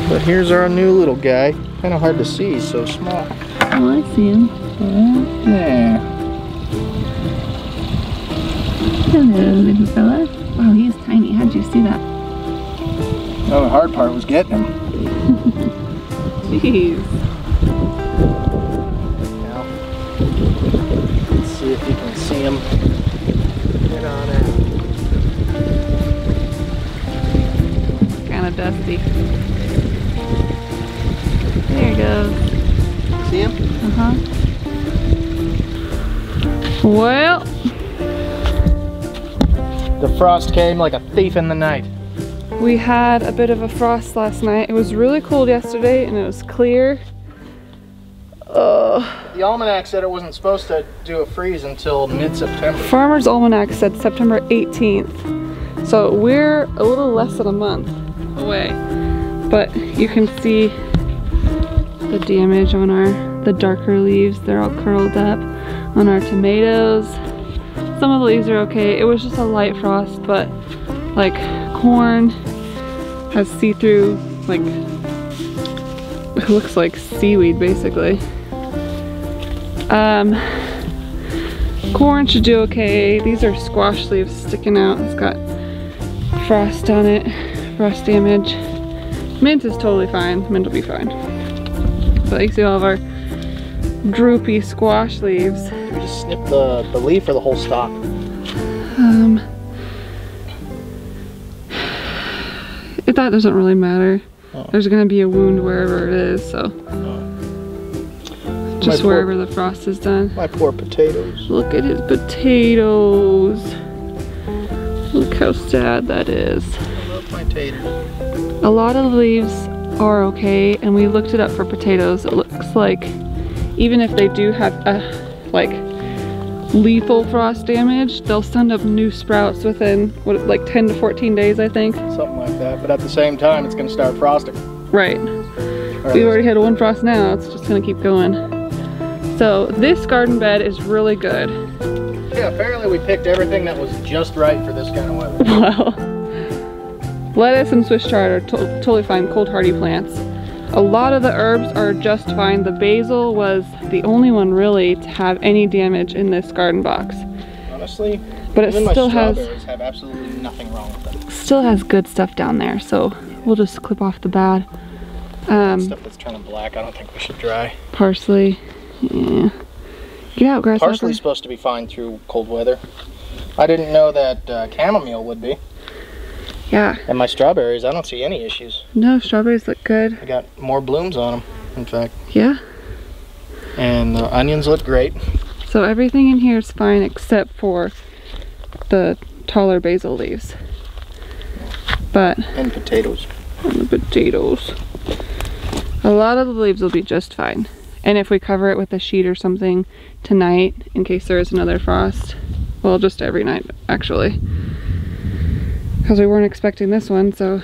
But here's our new little guy. Kind of hard to see, he's so small. Oh, I see him. Yeah. Hello, little fella. Wow, he is tiny. How'd you see that? Oh, the hard part was getting him. Jeez. Now, let's see if you can see him. Get on it. Kind of dusty. There he goes. See him? Uh-huh. Well, the frost came like a thief in the night. we had a bit of a frost last night. It was really cold yesterday and it was clear. The almanac said it wasn't supposed to do a freeze until mid-September. Farmer's Almanac said September 18th. So we're a little less than a month away. But you can see the damage on the darker leaves. They're all curled up. On our tomatoes, some of the leaves are okay. It was just a light frost, but like corn has see-through, like, it looks like seaweed basically. Corn should do okay. These are squash leaves sticking out. It's got frost on it, frost damage. Mint is totally fine. Mint will be fine. But you see all of our droopy squash leaves. We just snip the leaf or the whole stalk? That doesn't really matter. Oh. There's gonna be a wound wherever it is, so. Just wherever the frost is done. My poor potatoes. Look at his potatoes. Look how sad that is. I love my taters. A lot of the leaves are okay, and we looked it up for potatoes. It looks like even if they do have like lethal frost damage, they'll send up new sprouts within like 10 to 14 days, I think. Something like that, but at the same time it's going to start frosting. Right. We've already had one frost now, it's just going to keep going. So this garden bed is really good. Yeah, apparently we picked everything that was just right for this kind of weather. Well, lettuce and Swiss chard are totally fine, cold hardy plants. A lot of the herbs are just fine. The basil was the only one really to have any damage in this garden box. Honestly, but it still have absolutely nothing wrong with them. Still has good stuff down there, so we'll just clip off the bad. Stuff that's turning black, I don't think we should dry. Parsley, yeah. Get out, grasshopper. Parsley's supposed to be fine through cold weather. I didn't know that chamomile would be. Yeah. And my strawberries, I don't see any issues. No, strawberries look good. I got more blooms on them, in fact. Yeah. And the onions look great. So everything in here is fine except for the taller basil leaves. But and potatoes. And the potatoes. A lot of the leaves will be just fine. And if we cover it with a sheet or something tonight, in case there is another frost, well, just every night actually, because we weren't expecting this one, so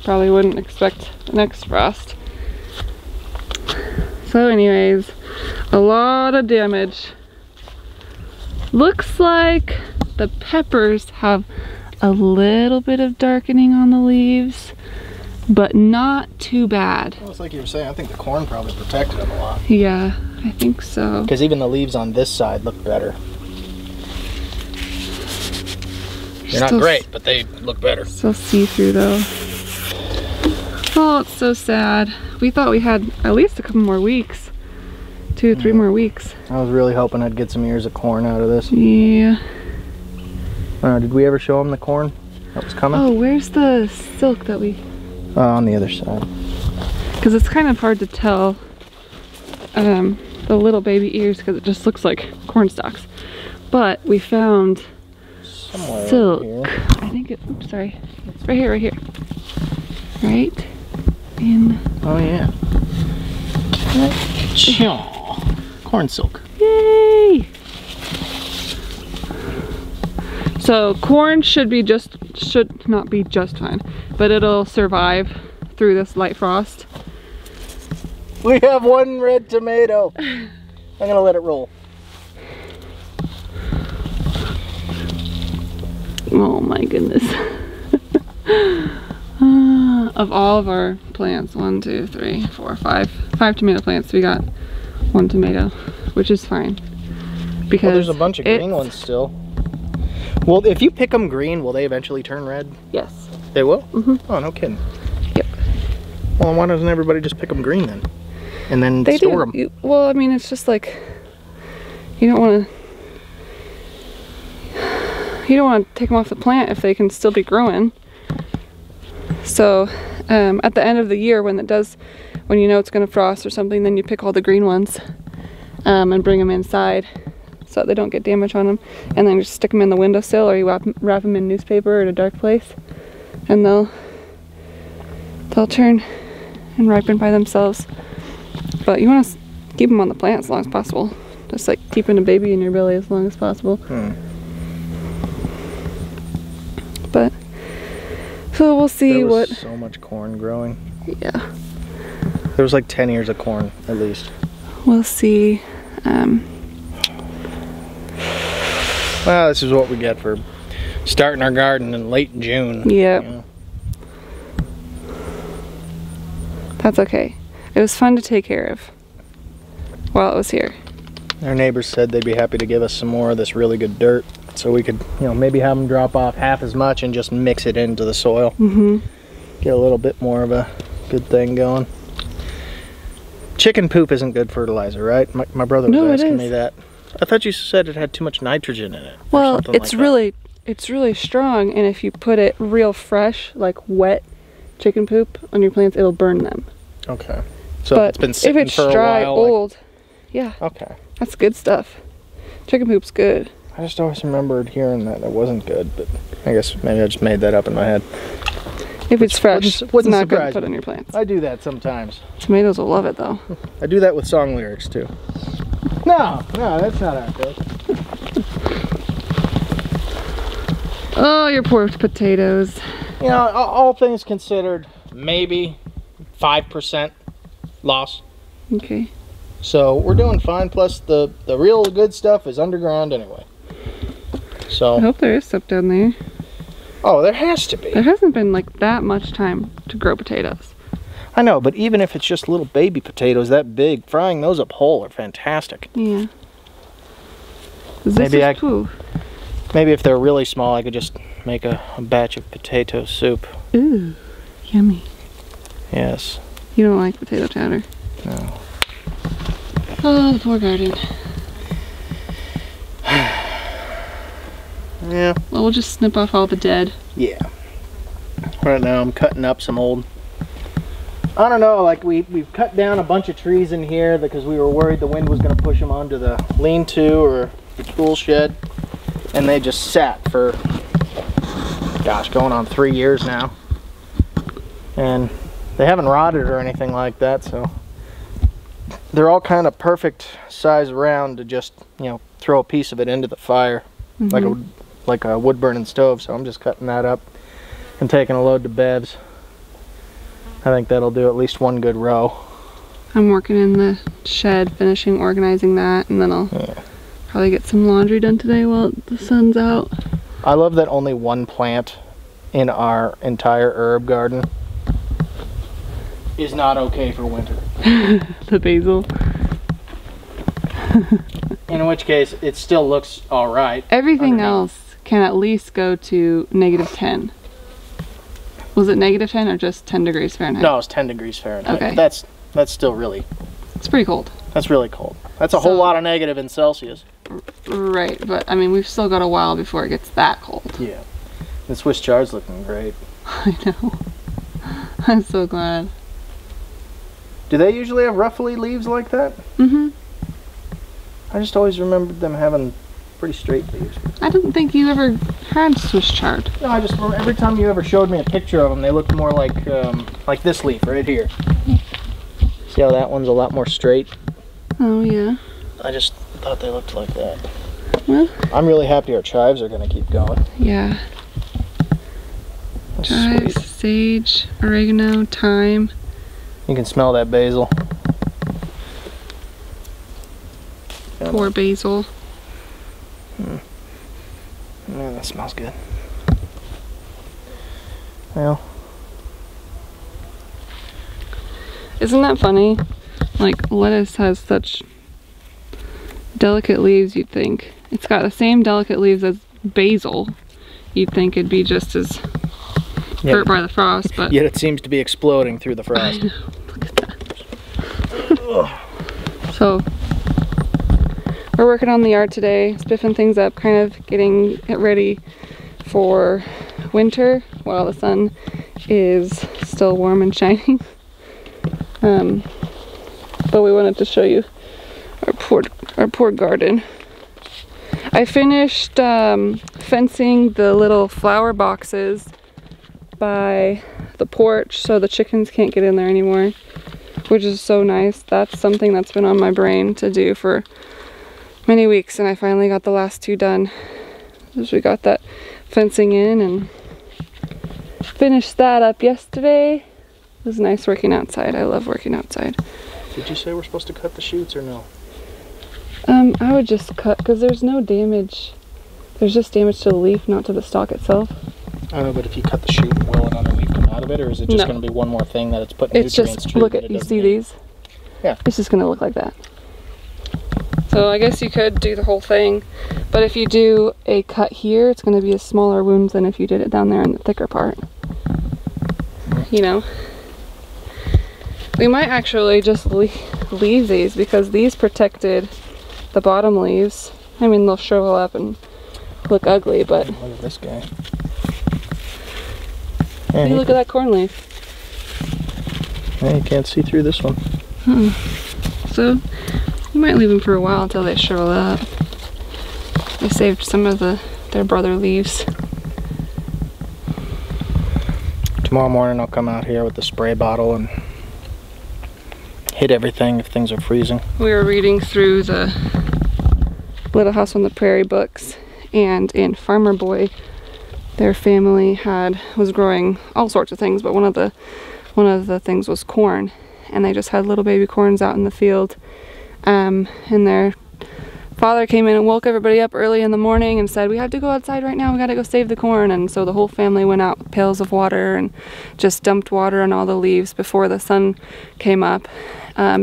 probably wouldn't expect the next frost. So anyways, a lot of damage. Looks like the peppers have a little bit of darkening on the leaves, but not too bad. Well, it's like you were saying, I think the corn probably protected them a lot. Yeah, I think so. Because even the leaves on this side look better. They're not great, but they look better. Still see-through though. Oh, it's so sad. We thought we had at least a couple more weeks. 2 or 3 more weeks. I was really hoping I'd get some ears of corn out of this. Yeah. Did we ever show them the corn that was coming? Oh, where's the silk that we... on the other side. Because it's kind of hard to tell the little baby ears because it just looks like corn stalks. But we found somewhere silk. Here. I think it, oops, sorry. It's right here, right here. Right in... Oh yeah. Corn silk. Yay! So corn should not be just fine, but it'll survive through this light frost. We have one red tomato. I'm gonna let it roll. Oh my goodness. of all of our plants, 1, 2, 3, 4, 5 tomato plants, we got 1 tomato, which is fine. Because well, there's a bunch of green ones still. Well, if you pick them green, will they eventually turn red? Yes. They will? Mm-hmm. Oh, no kidding. Yep. Well, why doesn't everybody just pick them green then? And then They store do. them? Well, I mean, it's just like, you don't want to take them off the plant if they can still be growing. So at the end of the year, when you know it's going to frost or something, then you pick all the green ones and bring them inside so that they don't get damage on them, and then just stick them in the windowsill, or you wrap them in newspaper in a dark place, and they'll turn and ripen by themselves. But you want to keep them on the plant as long as possible, just like keeping a baby in your belly as long as possible. But so we'll see there was what. So much corn growing. Yeah. There was like 10 ears of corn at least. We'll see. Well, this is what we get for starting our garden in late June. Yep. You know? That's okay. It was fun to take care of while it was here. Our neighbors said they'd be happy to give us some more of this really good dirt, so we could, you know, maybe have them drop off half as much and just mix it into the soil. Mm-hmm. Get a little bit more of a good thing going. Chicken poop isn't good fertilizer, right? My brother was asking me that. I thought you said it had too much nitrogen in it. Well, it's really strong, and if you put it real fresh, like wet chicken poop on your plants, it'll burn them. Okay. So but it's been sitting if it's for a dry, while, old, yeah. Okay. That's good stuff. Chicken poop's good. I just always remembered hearing that it wasn't good, but I guess maybe I just made that up in my head. If it's fresh, wouldn't it's not good to surprise put me. on your plants. I do that sometimes. Tomatoes will love it though. I do that with song lyrics too. No, that's not how it goes. Oh, your poor potatoes. You know, all things considered, maybe 5% loss. Okay. So we're doing fine. Plus the real good stuff is underground anyway. So I hope there is stuff down there. oh, there has to be. There hasn't been like that much time to grow potatoes. I know, but even if it's just little baby potatoes that big, frying those up whole are fantastic. Yeah. Maybe if they're really small, I could just make a batch of potato soup. Ooh, yummy. Yes. You don't like potato chowder? No. Oh, the poor garden. Yeah. Well, we'll just snip off all the dead. Yeah. Right now I'm cutting up some old, I don't know, like we've cut down a bunch of trees in here because we were worried the wind was going to push them onto the lean-to or the tool shed, and they just sat for, gosh, going on 3 years now, and they haven't rotted or anything like that, so they're all kind of perfect size around to just, you know, throw a piece of it into the fire. Mm-hmm. like a wood burning stove. So I'm just cutting that up and taking a load to Bev's. I think that'll do at least one good row. I'm working in the shed, finishing organizing that, and then I'll probably get some laundry done today while the sun's out. I love that only one plant in our entire herb garden is not okay for winter. The basil. In which case, it still looks all right. Everything else can at least go to -10. Was it -10 or just 10 degrees Fahrenheit? No, it's 10 degrees Fahrenheit. Okay. But that's still really... It's pretty cold. That's really cold. That's a whole lot of negative in Celsius. Right, but I mean, we've still got a while before it gets that cold. Yeah. The Swiss chard's looking great. I know. I'm so glad. Do they usually have ruffly leaves like that? Mm-hmm. I just always remembered them having pretty straight leaves. I didn't think you ever had Swiss chard. No, I just remember every time you ever showed me a picture of them, they looked more like this leaf right here. See how that one's a lot more straight? Oh, yeah. I just thought they looked like that. Well, I'm really happy our chives are going to keep going. yeah. That's Chives, sweet. sage, oregano, thyme. You can smell that basil. Poor basil. Man, that smells good. Well, Isn't that funny? Like, lettuce has such delicate leaves, you'd think. It's got the same delicate leaves as basil. You'd think it'd be just as hurt by the frost, but... Yet it seems to be exploding through the frost. I know. Look at that. So, we're working on the yard today, spiffing things up, kind of getting it ready for winter while the sun is still warm and shining. But we wanted to show you our poor garden. I finished fencing the little flower boxes by the porch so the chickens can't get in there anymore, which is so nice. That's something that's been on my brain to do for many weeks, and I finally got the last two done. So we got that fencing in and finished that up yesterday. It was nice working outside. I love working outside. Did you say we're supposed to cut the shoots or no? I would just cut, because there's no damage. There's just damage to the leaf, not to the stalk itself. I don't know, but if you cut the shoot, will another leaf come out of it, or is it just going to be one more thing that it's putting nutrients to? It's just, look at, you see these? Yeah. It's just going to look like that. So I guess you could do the whole thing, but if you do a cut here, it's going to be a smaller wound than if you did it down there in the thicker part. You know? We might actually just leave these, because these protected the bottom leaves. I mean, they'll shrivel up and look ugly, but... Look at this guy. Hey, look at that corn leaf. Yeah, you can't see through this one. So, you might leave them for a while until they shrivel up. They saved some of their brother leaves. Tomorrow morning I'll come out here with the spray bottle and hit everything if things are freezing. We were reading through the Little House on the Prairie books, and in Farmer Boy, their family was growing all sorts of things, but one of the things was corn, and they just had little baby corns out in the field. And their father came in and woke everybody up early in the morning and said, "We have to go outside right now, we gotta go save the corn." And so the whole family went out with pails of water and just dumped water on all the leaves before the sun came up,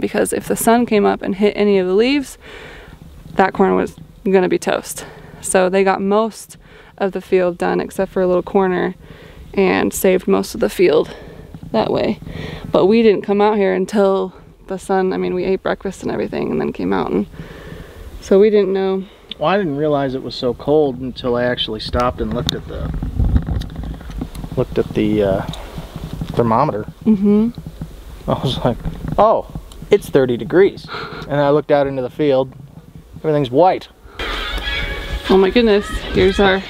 because if the sun came up and hit any of the leaves, that corn was gonna be toast. So they got most of the field done except for a little corner, and saved most of the field that way. But we didn't come out here until the sun, I mean, we ate breakfast and everything and then came out, and so we didn't know. Well, I didn't realize it was so cold until I actually stopped and looked at the thermometer. I was like, oh, it's 30 degrees. And I looked out into the field, everything's white. Oh my goodness, here's our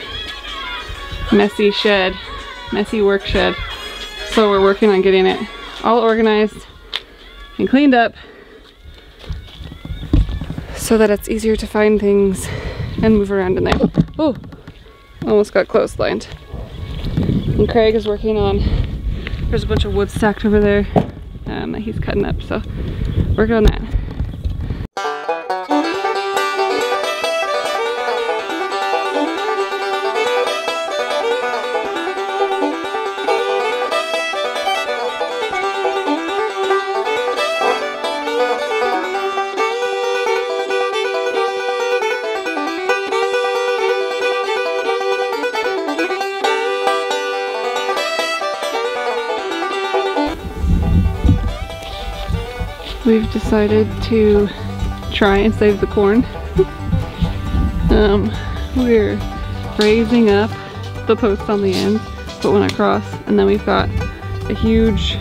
messy shed, messy work shed. So we're working on getting it all organized and cleaned up so that it's easier to find things and move around in there. Oh, almost got clotheslined. And Kraig is working on, there's a bunch of wood stacked over there that he's cutting up, so working on that. We've decided to try and save the corn. We're raising up the posts on the ends, put one across, and then we've got a huge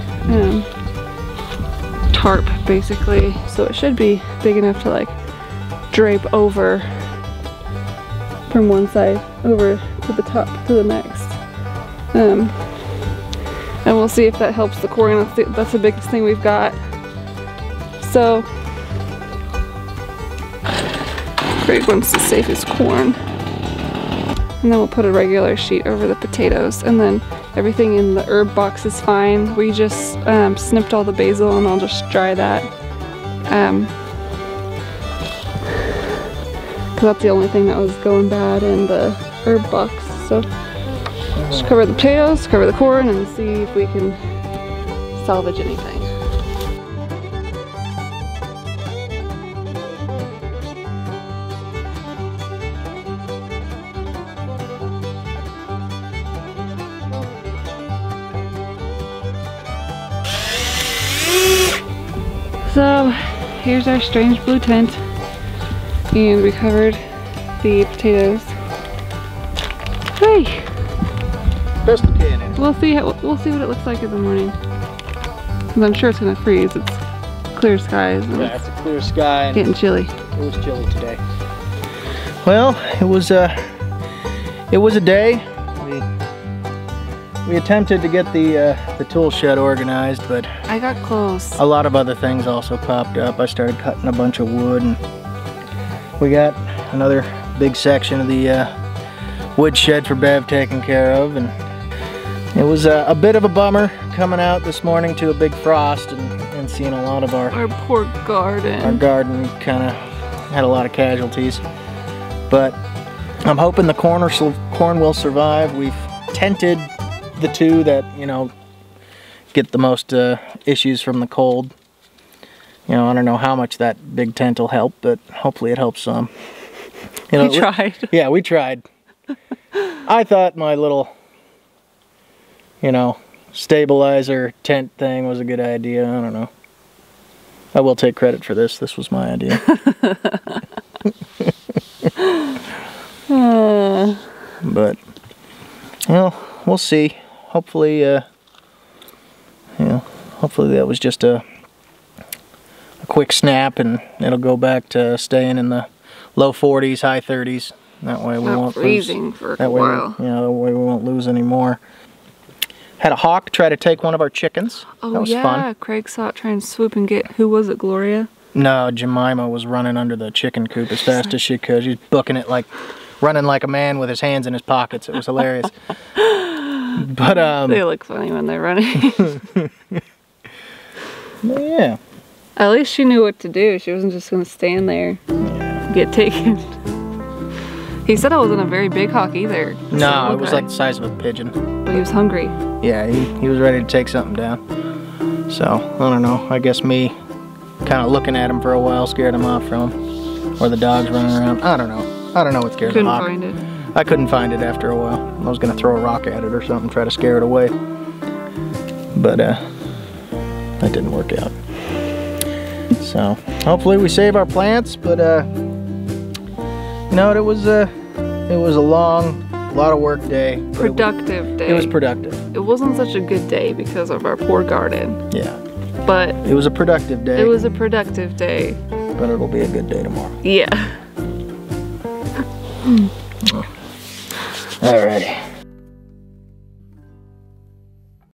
tarp basically, so it should be big enough to like drape over from one side over to the top to the next. And we'll see if that helps the corn. That's the biggest thing we've got. So Kraig wants to save his corn, and then we'll put a regular sheet over the potatoes, and then everything in the herb box is fine. We just snipped all the basil, and I'll just dry that, because that's the only thing that was going bad in the herb box. So just cover the potatoes, cover the corn, and see if we can salvage anything. So here's our strange blue tent, and we covered the potatoes. Hey, Best we can. Anyway. we'll see what it looks like in the morning. 'Cause I'm sure it's gonna freeze. It's clear skies. And Yeah, it's a clear sky. And getting chilly. it was chilly today. Well, it was a day. We attempted to get the tool shed organized, but I got close. a lot of other things also popped up. I started cutting a bunch of wood, and we got another big section of the wood shed for Bev taken care of, and it was a bit of a bummer coming out this morning to a big frost and seeing a lot of our poor garden. Our garden kind of had a lot of casualties, but I'm hoping the corn will survive. We've tented the two that, you know, get the most issues from the cold. You know, I don't know how much that big tent will help, but hopefully it helps some. You know, We tried. Yeah, we tried. I thought my little, you know, stabilizer tent thing was a good idea. I don't know. I will take credit for this. This was my idea. But, well, we'll see. Hopefully, you know, hopefully that was just a quick snap, and it'll go back to staying in the low 40s, high 30s. That way we won't freezing lose. for That a way, while. you know, that way we won't lose any more. Had a hawk try to take one of our chickens. Oh that was yeah, fun. Kraig saw it try and swoop and get, who was it, Gloria? No, Jemima was running under the chicken coop as fast as she could. She was booking it like, running like a man with his hands in his pockets. It was hilarious. But They look funny when they're running. yeah. At least she knew what to do. She wasn't just gonna stand there, get taken. He said it wasn't a very big hawk either. No, it was like the size of a pigeon. But he was hungry. Yeah, he was ready to take something down. So, I don't know. I guess me kind of looking at him for a while scared him off from him. Or the dogs running around. I don't know. I don't know what scared the hawk. Couldn't find it. I couldn't find it after a while. I was going to throw a rock at it or something, try to scare it away. But, that didn't work out. So, hopefully we save our plants, but, you know, it was a long, lot of work day. Productive day. It was productive. It wasn't such a good day because of our poor garden. Yeah. But it was a productive day. It was a productive day. But it'll be a good day tomorrow. Yeah. Alrighty.